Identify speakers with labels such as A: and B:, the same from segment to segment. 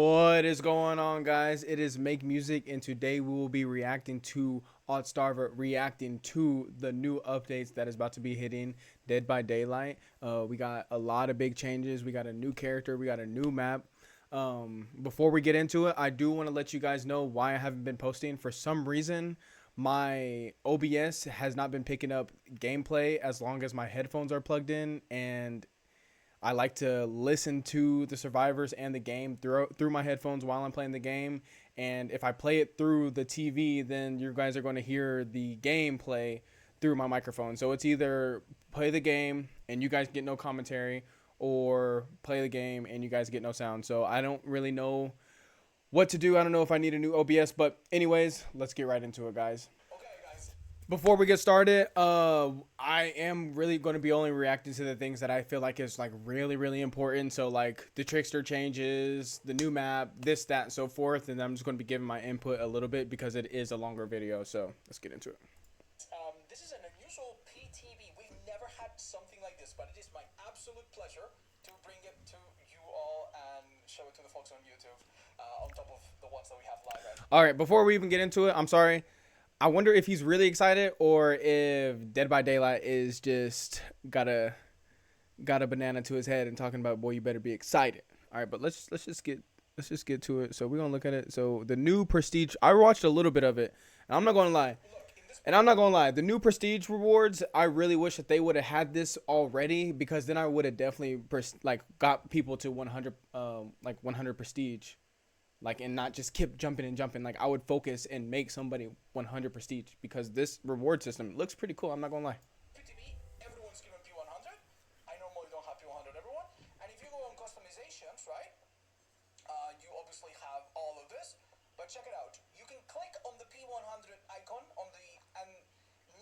A: What is going on, guys? It is Make Music, and today we will be reacting to Starver reacting to the new updates that is about to be hitting Dead by Daylight. We got a lot of big changes. We got a new character. We got a new map. Before we get into it, I do want to let you guys know why I haven't been posting. For some reason, my OBS has not been picking up gameplay as long as my headphones are plugged in, and I like to listen to the survivors and the game through my headphones while I'm playing the game. And if I play it through the TV, then you guys are going to hear the gameplay through my microphone. So it's either play the game and you guys get no commentary, or play the game and you guys get no sound. So I don't really know what to do. I don't know if I need a new OBS, but anyways, let's get right into it, guys. Before we get started, I am really going to be only reacting to the things that I feel like is like really important. So like the trickster changes, the new map, this, that, and so forth. And I'm just going to be giving my input a little bit because it is a longer video. So let's get into it.
B: This is an unusual PTB. We've never had something like this, but it is my absolute pleasure to bring it to you all and show it to the folks on YouTube, on top of the ones that we have live right now.
A: All right, before we even get into it, I'm sorry. I wonder if he's really excited or if Dead by Daylight is just got a banana to his head and talking about, boy, you better be excited. All right, but let's just get to it. So we're gonna look at it. So the new prestige, I watched a little bit of it, and I'm not gonna lie. The new prestige rewards, I really wish that they would have had this already, because then I would have definitely got people to 100 100 prestige. Like, and not just keep jumping and jumping. Like, I would focus and make somebody 100 prestige, because this reward system looks pretty cool. I'm not gonna lie.
B: PTB, everyone's given P100. I normally don't have P100 everyone. And if you go on customizations, right, you obviously have all of this. But check it out. You can click on the P100 icon and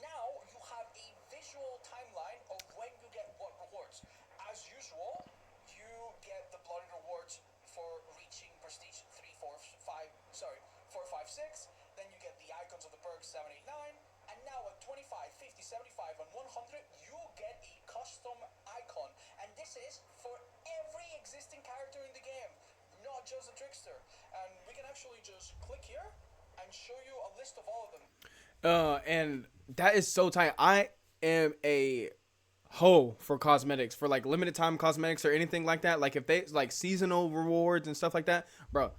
B: now you have a visual timeline of when you get what rewards. As usual, you get the bloody rewards for reaching prestige 4, 5, 6. Then you get the icons of the perks 7, 8, 9. And now at 25, 50, 75, and 100, you get a custom icon. And this is for every existing character in the game, not just a trickster. And we can actually just click here and show you a list of all of them.
A: And that is so tight. I am a hoe for cosmetics, for like limited time cosmetics or anything like that. Like if they like seasonal rewards and stuff like that, bro,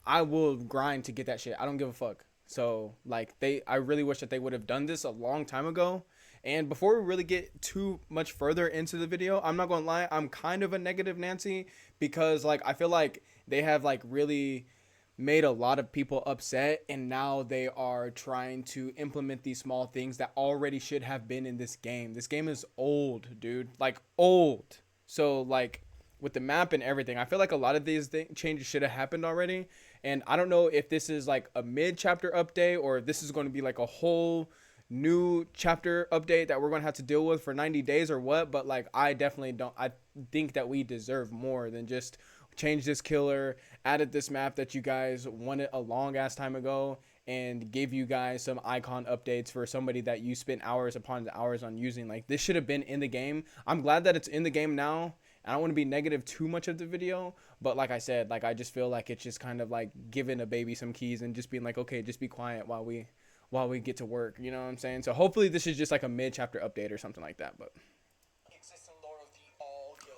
A: I will grind to get that shit. I don't give a fuck. So like I really wish that they would have done this a long time ago. And before we really get too much further into the video, I'm not gonna lie, I'm kind of a negative Nancy, because like I feel like they have like really made a lot of people upset, and now they are trying to implement these small things that already should have been in this game. This game is old, dude, like old. So like with the map and everything, I feel like a lot of these changes should have happened already. And I don't know if this is like a mid chapter update, or if this is going to be like a whole new chapter update that we're going to have to deal with for 90 days or what. But like, I definitely don't, I think that we deserve more than just change this killer, added this map that you guys wanted a long ass time ago, and give you guys some icon updates for somebody that you spent hours upon hours on using. Like, this should have been in the game. I'm glad that it's in the game now. I don't want to be negative too much of the video, but like I said, like I just feel like it's just kind of like giving a baby some keys and just being like, okay, just be quiet while we get to work. You know what I'm saying? So hopefully this is just like a mid chapter update or something like that. But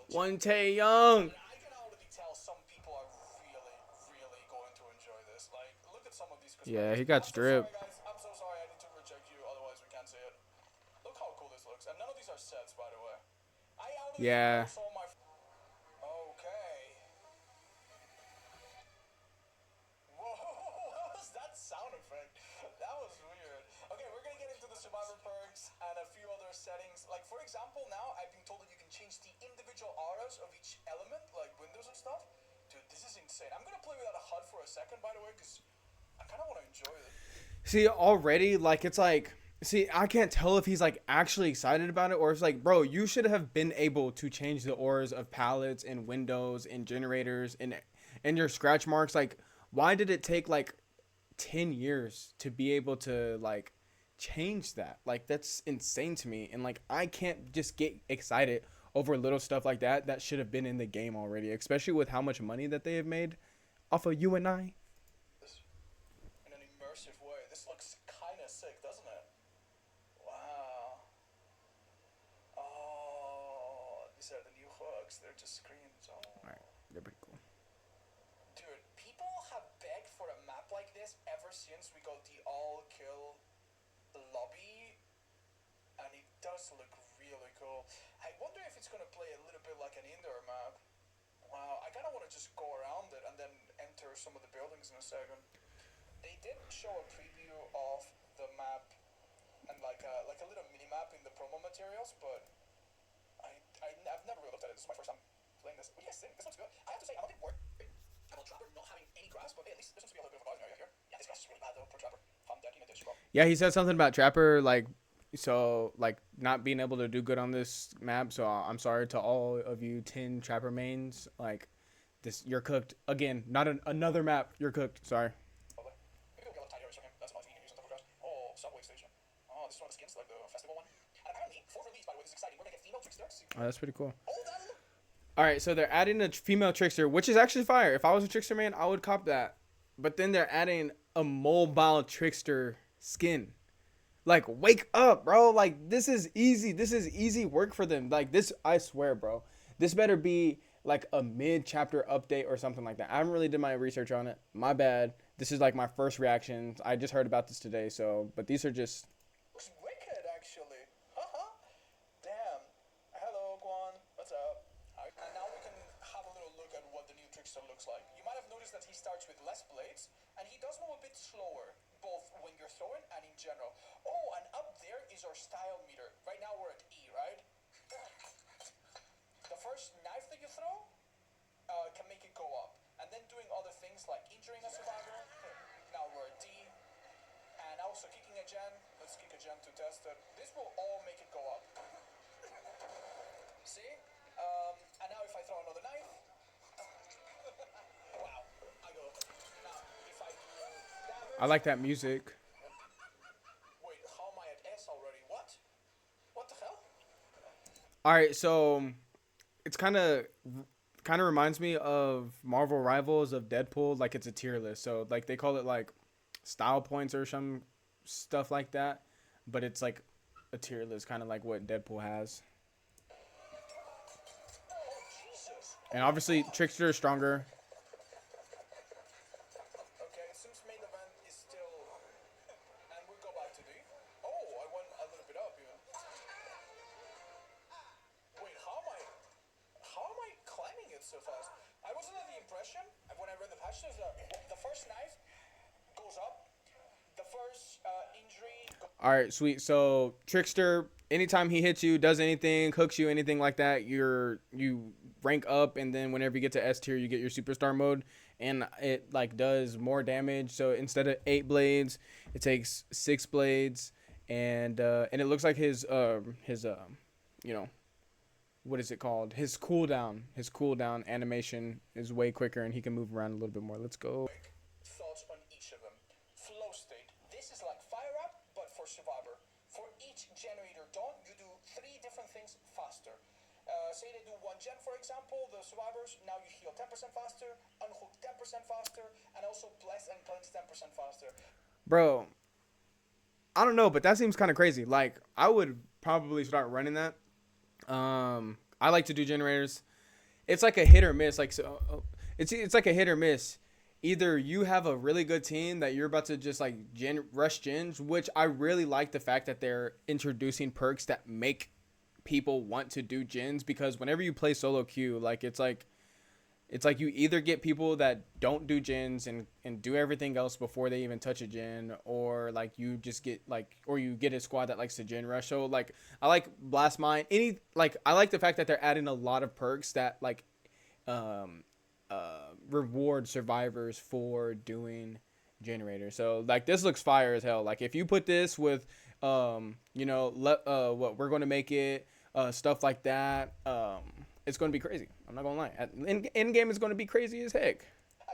A: One Tae Young.
B: I can already tell some people are really going to enjoy this. Like, look at some of these.
A: Yeah, he got strip.
B: I'm so sorry. I need to reject you, otherwise we can't see it. Look how cool this looks, and none of these are sets, by the way.
A: Yeah.
B: Okay. Whoa, what was that sound effect? That was weird. Okay, we're gonna get into the survivor perks and a few other settings. Like, for example, now I've been told that you can change the individual auras of each element, like windows and stuff. Dude, this is insane. I'm gonna play without a HUD for a second, by the way, because I kind of want to enjoy it.
A: See, already, like, it's like, see, I can't tell if he's like actually excited about it, or it's like, bro, you should have been able to change the auras of pallets and windows and generators and your scratch marks. Like, why did it take like 10 years to be able to like change that? Like, that's insane to me. And like, I can't just get excited over little stuff like that that should have been in the game already, especially with how much money that they have made. off of you and I.
B: In an immersive way. This looks kind of sick, doesn't it? Wow. Oh, these are the new hooks. They're just screens. Oh.
A: Alright, they're pretty cool.
B: Dude, people have begged for a map like this ever since we got the all-kill lobby, and it does look really cool. I wonder if it's gonna play a little bit like an indoor map. Wow, I kind of want to just go around it and then enter some of the buildings in a second. They did show a preview of the map and like a little mini map in the promo materials, but I've never really looked at it. This is my first time playing this. What do you guys think? This looks good. I have to say, I'm a bit worried about Trapper not having any grass, but hey, at least there seems to be a little bit of a garden area here. Yeah, this grass is really bad though for Trapper. If I'm decking a dish, bro.
A: Yeah, he said something about Trapper, like, so, like, not being able to do good on this map. So I'm sorry to all of you 10 Trapper mains. Like, this, you're cooked. Again, not another map. You're cooked. Sorry.
B: Probably. Maybe we'll get like tiny areas from him. That's about he can use on top of grass. Oh, subway station. Oh, this is one of the skins, like the festival one. And apparently, for release, by the way, this is exciting. We're gonna get female tricksters.
A: Oh, that's pretty cool.
B: Oh, that.
A: All right, so they're adding a female trickster, which is actually fire. If I was a trickster man, I would cop that. But then they're adding a mobile trickster skin. Like, wake up, bro. Like, this is easy. This is easy work for them. Like, this, I swear, bro. This better be like a mid-chapter update or something like that. I haven't really did my research on it. My bad. This is like my first reactions. I just heard about this today, so, but these are just...
B: Looks wicked, actually. Haha. Damn. Hello, Guan. What's up? And now we can have a little look at what the new trickster looks like. You might have noticed that he starts with less blades, and he does move a bit slower, both when you're throwing and in general. Oh, and up there is our style meter. Right now we're at E, right? The first knife that you throw can make it go up. And then doing other things like injuring a survivor. Now we're at D. And also kicking a gen. Let's kick a gen to test it. This will all make it go up. See? And now if I throw another knife. Wow. I go. Now, if I do damage.
A: I like that music.
B: Wait, how am I at S already? What? What the hell?
A: All right, so it's kind of reminds me of Marvel Rivals of Deadpool. Like, it's a tier list. So, like, they call it, like, style points or some stuff like that. But it's, like, a tier list, kind of like what Deadpool has. And obviously, Trickster is stronger.
B: Okay, it seems main event is still... And we go back to D. Oh, I went a little bit up, even. Wait, how am I climbing it so fast? I was under the impression, when I read the patches, that the first knife goes up, the first injury...
A: All right, sweet. So, Trickster, anytime he hits you, does anything, hooks you, anything like that, you rank up, and then whenever you get to S tier, you get your superstar mode, and it, like, does more damage. So, instead of 8 blades, it takes 6 blades, and it looks like his you know, what is it called? His cooldown animation is way quicker, and he can move around a little bit more. Let's go.
B: Thoughts on each of them. Flow state. This is like fire up, but for survivor. For each generator done, you do 3 different things faster. Say they do 1 gen, for example, the survivors, now you heal 10% faster, unhook 10% faster, and also bless and cleanse 10% faster.
A: Bro, I don't know, but that seems kind of crazy. Like, I would probably start running that. I like to do generators. It's like a hit or miss. Like, so it's like a hit or miss. Either you have a really good team that you're about to just like rush gens, which I really like the fact that they're introducing perks that make people want to do gens, because whenever you play solo queue, like it's like you either get people that don't do gens and do everything else before they even touch a gen, or like you just get like, or you get a squad that likes to gen rush. So like I like Blast Mine. I like the fact that they're adding a lot of perks that like reward survivors for doing generators. So like this looks fire as hell. Like if you put this with what we're going to make it stuff like that, it's going to be crazy. I'm not going to lie. In game, it's going to be crazy as heck.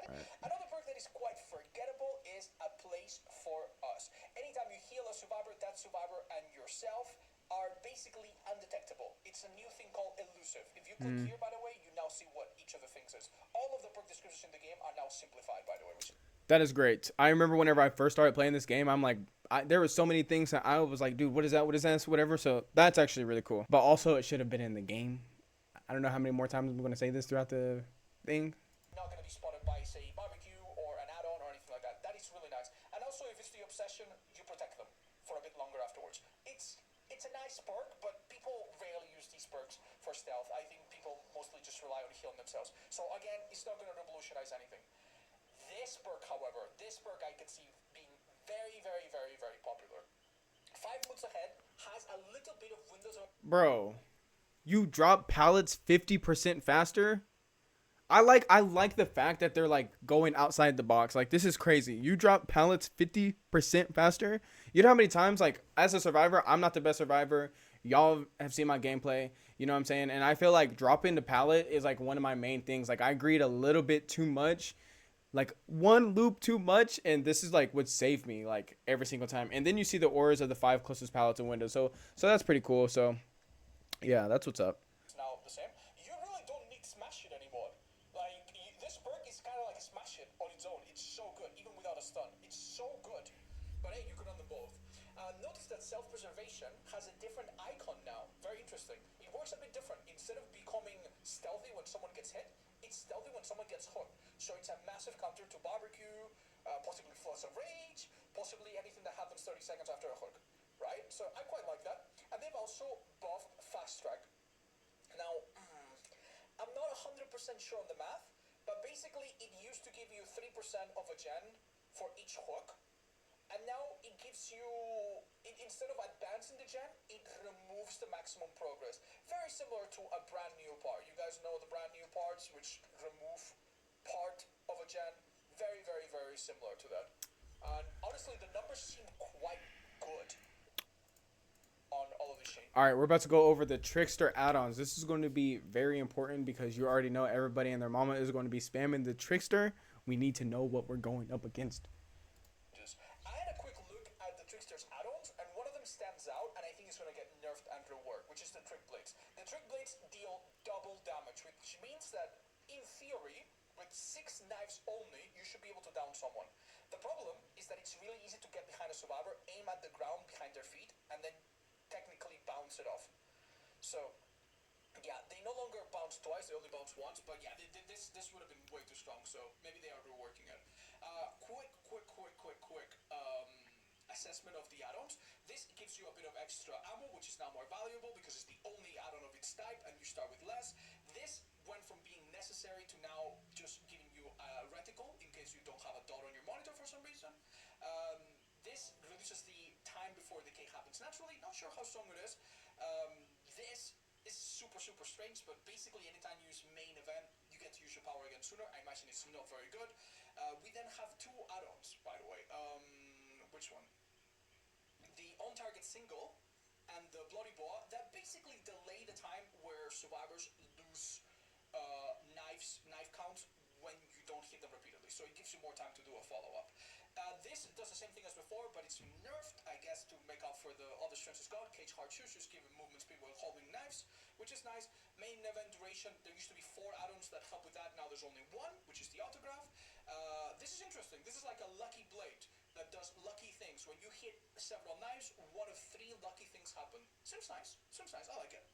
B: Another perk that is quite forgettable is a place for us. Anytime you heal a survivor, that survivor and yourself are basically undetectable. It's a new thing called elusive. If you click here, by the way, you now see what each of the things is. All of the perk descriptions in the game are now simplified. by the way. Which
A: That is great. I remember whenever I first started playing this game, I'm like, there were so many things that I was like, dude, what is that? What is that? Whatever. So that's actually really cool. But also, it should have been in the game. I don't know how many more times I'm going to say this throughout the thing.
B: not going to be spotted by, say, barbecue or an add-on or anything like that. That is really nice. And also, if it's the obsession, you protect them for a bit longer afterwards. It's a nice perk, but people rarely use these perks for stealth. I think people mostly just rely on healing themselves. So again, it's not going to revolutionize anything. This perk, however, I can see being very, very, very, very popular. 5 months ahead has a little bit of Windows.
A: Bro, you drop pallets 50% faster. I like the fact that they're like going outside the box. Like, this is crazy. You drop pallets 50% faster. You know how many times, like, as a survivor, I'm not the best survivor. Y'all have seen my gameplay. You know what I'm saying? And I feel like dropping the pallet is like one of my main things. Like, I greed a little bit too much. Like, one loop too much, and this is like what saved me like every single time. And then you see the auras of the 5 closest pallets and windows. So that's pretty cool. So yeah, that's what's up.
B: Now the same. You really don't need smash it anymore. Like this perk is kind of like a smash it on its own. It's so good, even without a stun. It's so good. But hey, you can run them both. Notice that self-preservation has a different icon now. Very interesting. It works a bit different. Instead of becoming stealthy when someone gets hit, it's stealthy when someone gets hooked. So it's a massive counter to barbecue, possibly floods of rage, possibly anything that happens 30 seconds after a hook. Right? So I quite like that. And they've also buffed fast track. Now, I'm not 100% sure on the math, but basically it used to give you 3% of a gen for each hook, and now it gives you, instead of advancing the gen, it removes the maximum progress. Very similar to a brand new part. You guys know the brand new parts, which remove part of a gen. Very, very, very similar to that. And honestly, the numbers seem quite good on all of these chains.
A: All right, we're about to go over the trickster add-ons. This is going to be very important because you already know everybody and their mama is going to be spamming the trickster. We need to know what we're going up against.
B: I had a quick look at the trickster's add-ons, and one of them stands out, and I think it's going to get nerfed and reworked, which is the trick blades. The trick blades deal double damage, which means that in theory, with 6 knives only, you should be able to down someone. The problem is that it's really easy to get behind a survivor, aim at the ground behind their feet, and then technically bounce it off. So yeah, they no longer bounce twice, they only bounce once, but yeah, this would have been way too strong, so maybe they are reworking it. Quick assessment of the add-ons. This gives you a bit of extra ammo, which is now more valuable because it's the only add-on of its type, and you start with less. This went from being necessary to now just giving you a reticle in case you don't have a dot on your monitor for some reason. This reduces the time before decay happens naturally. Not sure how strong it is. This is super strange, but basically anytime you use main event, you get to use your power again sooner. I imagine it's not very good. We then have 2 add-ons, by the way. Which one? The on-target single and the bloody boa that basically delay the time where survivors lose knife counts when you don't hit them repeatedly. So it gives you more time to do a follow-up. This does the same thing as before, but it's nerfed, I guess, to make up for the other strengths it's got. Cage hard shoes, just give it movement speed while holding knives, which is nice. Main event duration, there used to be 4 add-ons that help with that. Now there's only 1, which is the autograph. This is interesting. This is like a lucky blade that does lucky things. When you hit several knives, 1 of 3 lucky things happen. Seems nice. I like it.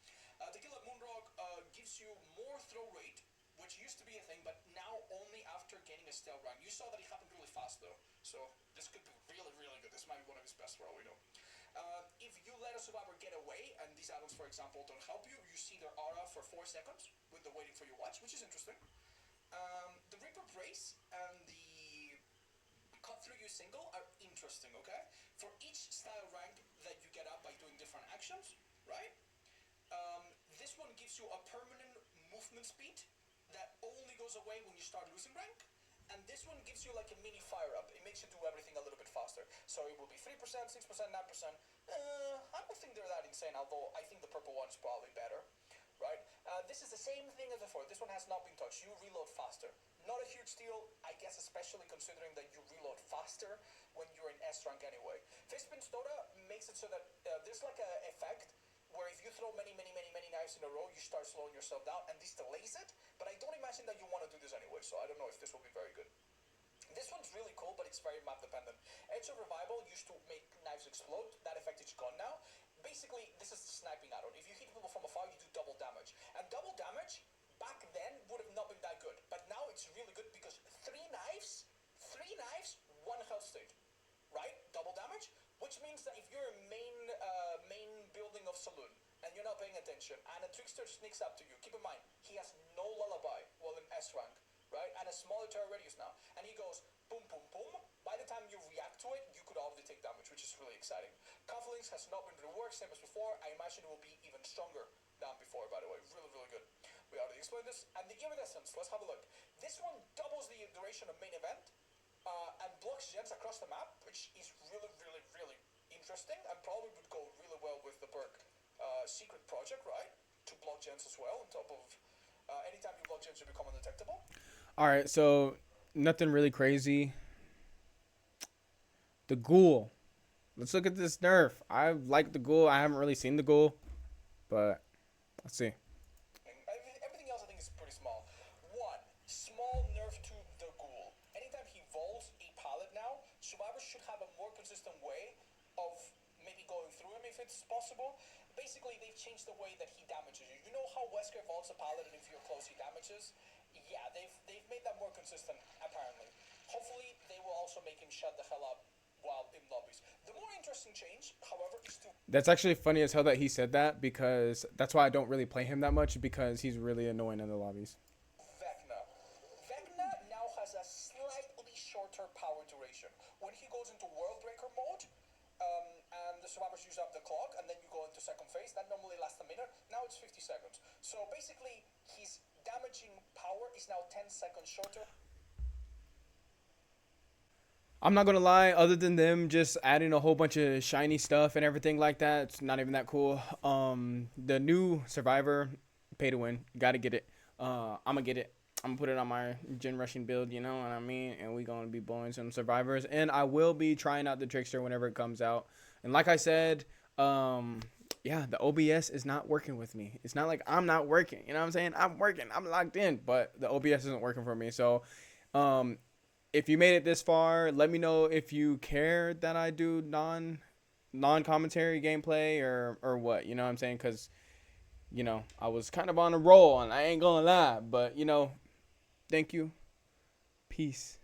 B: The kill at Moonrock gives you more throw rate, which used to be a thing, but now only after getting a stealth rank. You saw that it happened really fast though, so this could be really, really good. This might be one of his best for all we know. If you let a survivor get away, and these add-ons, for example, don't help you, you see their aura for 4 seconds with the waiting for your watch, which is interesting. The Reaper Brace and the Cut Through You single are interesting, okay? For each style rank that you get up by doing different actions, right? This one gives you a permanent movement speed that only goes away when you start losing rank, and this one gives you like a mini fire up. It makes you do everything a little bit faster. So it will be 3%, 6%, 9%. I don't think they're that insane, although I think the purple one is probably better, right? This is the same thing as before. This one has not been touched. You reload faster. Not a huge deal, I guess, especially considering that you reload faster when you're in S rank anyway. Fistpin Stoda makes it so that there's like an effect where if you throw many knives in a row, you start slowing yourself down, and this delays it, but I don't imagine that you want to do this anyway, so I don't know if this will be very good. very map dependent. Edge of Revival used to make knives explode. That effect is gone now. Basically, this is the sniping add-on. If you hit people from afar, you do double damage. And double damage back then would have not been that good, but now it's really good because three knives, one health state, right? Double damage, which means that if you're a main building of saloon and you're not paying attention, and a trickster sneaks up to you, keep in mind he has no lullaby while in S rank, right? And a smaller terror radius now, and he goes boom boom boom. By the time you react to it, you could already take damage, which is really exciting. Cufflinks has not been reworked, same as before. I imagine it will be even stronger than before. By the way, really good. We already explained this. And the Iridescence, let's have a look. This one doubles the duration of main event and blocks gens across the map, which is really interesting and probably would go really well with the perk Secret Project, right? To block gens as well, on top of anytime you block gens, you become undetectable.
A: All right, so nothing really crazy. The ghoul. Let's look at this nerf. I like the ghoul. I haven't really seen the ghoul, but let's see.
B: Everything else I think is pretty small. One, small nerf to the ghoul. Anytime he volts a pallet now, survivors should have a more consistent way of maybe going through him if it's possible. Basically, they've changed the way that he damages you. You know how Wesker vaults a pallet and if you're close he damages? Yeah, they've made that more consistent, apparently. Hopefully, they will also make him shut the hell up while in lobbies. The more interesting change, however, is to...
A: That's actually funny as hell that he said that, because that's why I don't really play him that much, because he's really annoying in the lobbies.
B: Vecna. Vecna now has a slightly shorter power duration. When he goes into World Breaker mode, and the survivors use up the clock, and then you go into second phase, that normally lasts a minute. Now it's 50 seconds. So basically, his damaging power is now 10 seconds shorter.
A: I'm not gonna lie, other than them just adding a whole bunch of shiny stuff and everything like that, it's not even that cool. The new Survivor, pay to win, gotta get it. I'ma get it. I'm gonna put it on my gen rushing build, you know what I mean? And we gonna be blowing some Survivors. And I will be trying out the Trickster whenever it comes out. And like I said, yeah, the OBS is not working with me. It's not like I'm not working. You know what I'm saying? I'm working. I'm locked in, but the OBS isn't working for me. So, if you made it this far, let me know if you care that I do non-commentary gameplay or what. You know what I'm saying? Because, you know, I was kind of on a roll, and I ain't gonna lie. But, you know, thank you. Peace.